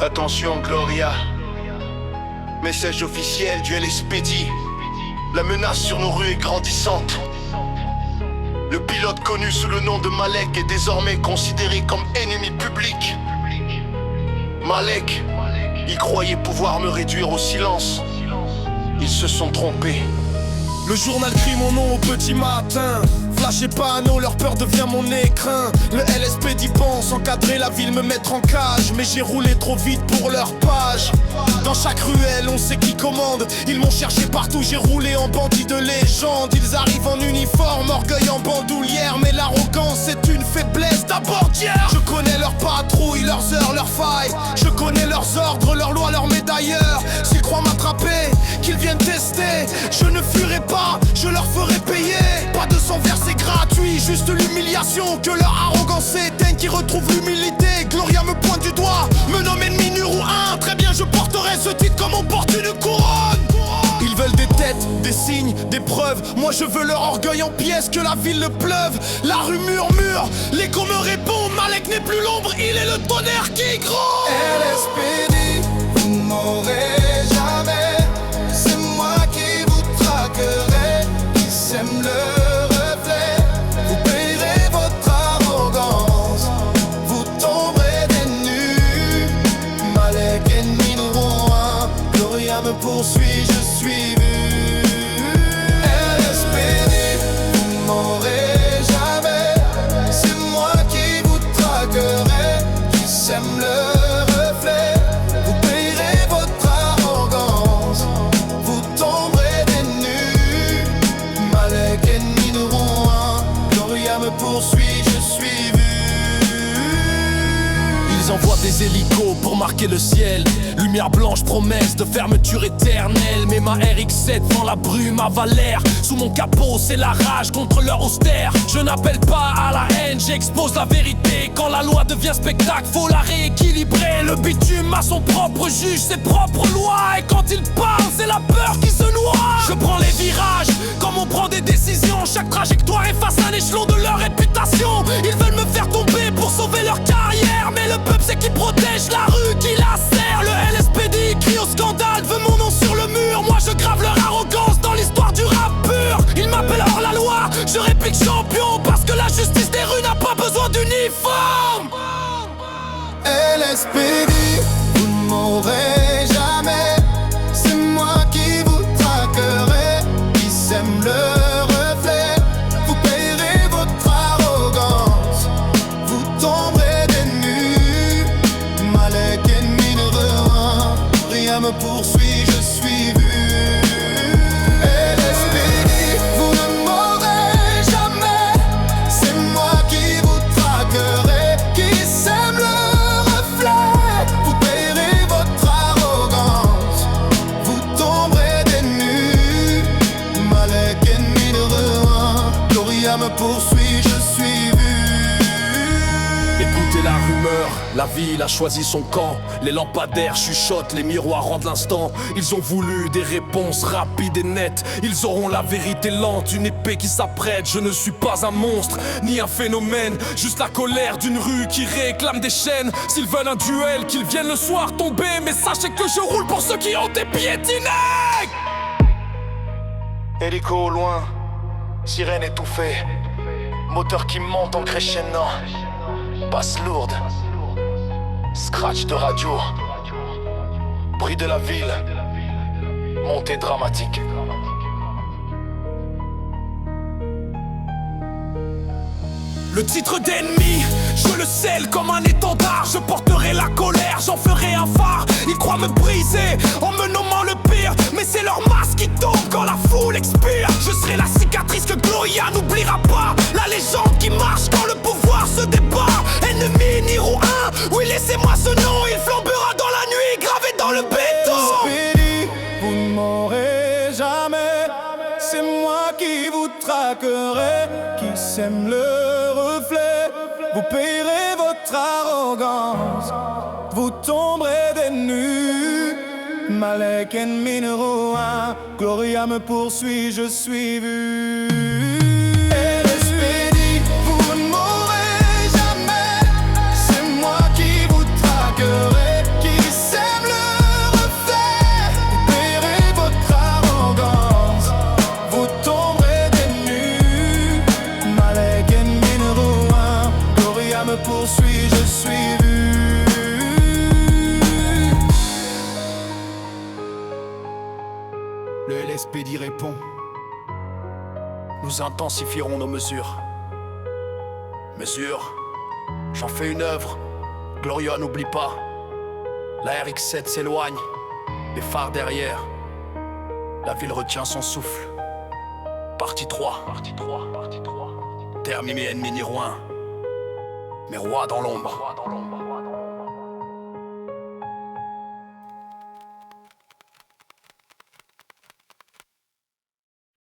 Attention Gloria, message officiel du LSPD. La menace sur nos rues est grandissante. Le pilote connu sous le nom de Malek est désormais considéré comme ennemi public. Malek, ils croyaient pouvoir me réduire au silence. Ils se sont trompés. Le journal crie mon nom au petit matin. Flash et panneau, leur peur devient mon écrin. Le LSPD pense encadrer la ville, me mettre en cage. Mais j'ai roulé trop vite pour leur page. Dans chaque ruelle, on sait qui commande. Ils m'ont cherché partout, j'ai roulé en bandit de légende. Ils arrivent en uniforme, orgueil en bandoulière. Mais l'arrogance c'est une faiblesse d'abordière. Je connais leurs patrouilles, leurs heures, leurs failles. Je connais leurs ordres, leurs lois, leurs médailleurs. S'ils croient m'attraper, qu'ils viennent tester. Je ne fuirai pas, je leur ferai payer. Pas de sang versé gratuit, juste l'humiliation. Que leur arrogance s'éteigne, qu'ils retrouvent l'humilité. Gloria me pointe du doigt, me nomme ennemi numéro 1. Très bien, je porterai ce titre comme on porte une couronne. Ils veulent des têtes, des signes, des preuves. Moi je veux leur orgueil en pièces, que la ville le pleuve. La rue murmure, l'écho me répond. Malek n'est plus l'ombre, il est le tonnerre qui gronde. LSPD, vous ne m'aurez jamais. C'est moi qui vous traquerai, qui sème le reflet. Vous payerez votre arrogance, vous tomberez des nues. Malek ennemi numéro 1, Gloria me poursuit, je suis vu. LSPD, vous ne m'aurez jamais. C'est moi qui vous traquerai, qui sème le reflet. Vous payerez votre arrogance, vous tomberez des nues. Malek ennemi numéro 1, Gloria me poursuit, je suis vu. Ils envoient des hélicos pour marquer le ciel. Lumière blanche, promesse de fermeture éternelle. Mais ma RX-7 vend la brume à Valère. Sous mon capot, c'est la rage contre leur austère. Je n'appelle pas à la haine, j'expose la vérité. Quand la loi devient spectacle, faut la rééquilibrer. Le bitume a son propre juge, ses propres lois. Et quand il parle, c'est la peur qui se noie. Je prends les virages, comme on prend des décisions. Chaque trajectoire efface un échelon de leur réputation. Ils veulent me faire tomber pour sauver leur carrière. Mais le peuple c'est qui protège la rue, qui la sert. Le LSPD crie au scandale, veut mon nom sur le mur. Moi je grave leur arrogance dans l'histoire du rap pur. Ils m'appellent hors la loi, je réplique champion. Parce que la justice des rues n'a pas besoin d'uniforme. LSPD, vous ne m'aurez jamais. C'est moi qui vous traquerai, qui sème le reflet. Vous payerez votre arrogance, vous tomberez des nues. Malek ennemi numéro 1, rien me poursuit, je suis vu. LSPD, vous ne m'aurez jamais. C'est moi qui vous traquerai, qui sème le reflet. Vous payerez votre arrogance, vous tomberez des nues. Malek ennemi numéro 1, Gloria me poursuit, je suis vu. Écoutez la rumeur, la ville a choisi son camp. Les lampadaires chuchotent, les miroirs rendent l'instant. Ils ont voulu des réponses rapides et nettes. Ils auront la vérité lente, une épée qui s'apprête. Je ne suis pas un monstre, ni un phénomène. Juste la colère d'une rue qui réclame des chaînes. S'ils veulent un duel, qu'ils viennent le soir tomber. Mais sachez que je roule pour ceux qui ont été piétinés. Hélico au loin, sirène étouffée. Moteur qui monte en crescendo. Basse lourde, scratch de radio. Bruit de la ville, montée dramatique. Le titre d'ennemi, je le scelle comme un étendard. Je porterai la colère, j'en ferai un phare. Ils croient me briser en me nommant le pire. Mais c'est leur masque qui tombe quand la foule expire. Je serai la cicatrice que Gloria n'oubliera pas. La légende qui marche quand le pouvoir se débat. Ennemi numéro 1, oui laissez-moi ce nom. Il flambera dans la nuit, gravé dans le béton. LSPD, vous ne m'aurez jamais. C'est moi qui vous traquerai, qui sème le reflet. Vous payerez votre arrogance, vous tomberez des nues. Malek ennemi numéro 1, Gloria me poursuit, je suis vu. LSPD, vous ne m'aurez jamais. C'est moi qui vous traquerai, qui Speedy répond: nous intensifierons nos mesures. Mesures, j'en fais une œuvre. Gloria n'oublie pas. La RX-7 s'éloigne, les phares derrière. La ville retient son souffle. Partie 3. Terre mimée, ennemi ni roin. Mais roi dans l'ombre.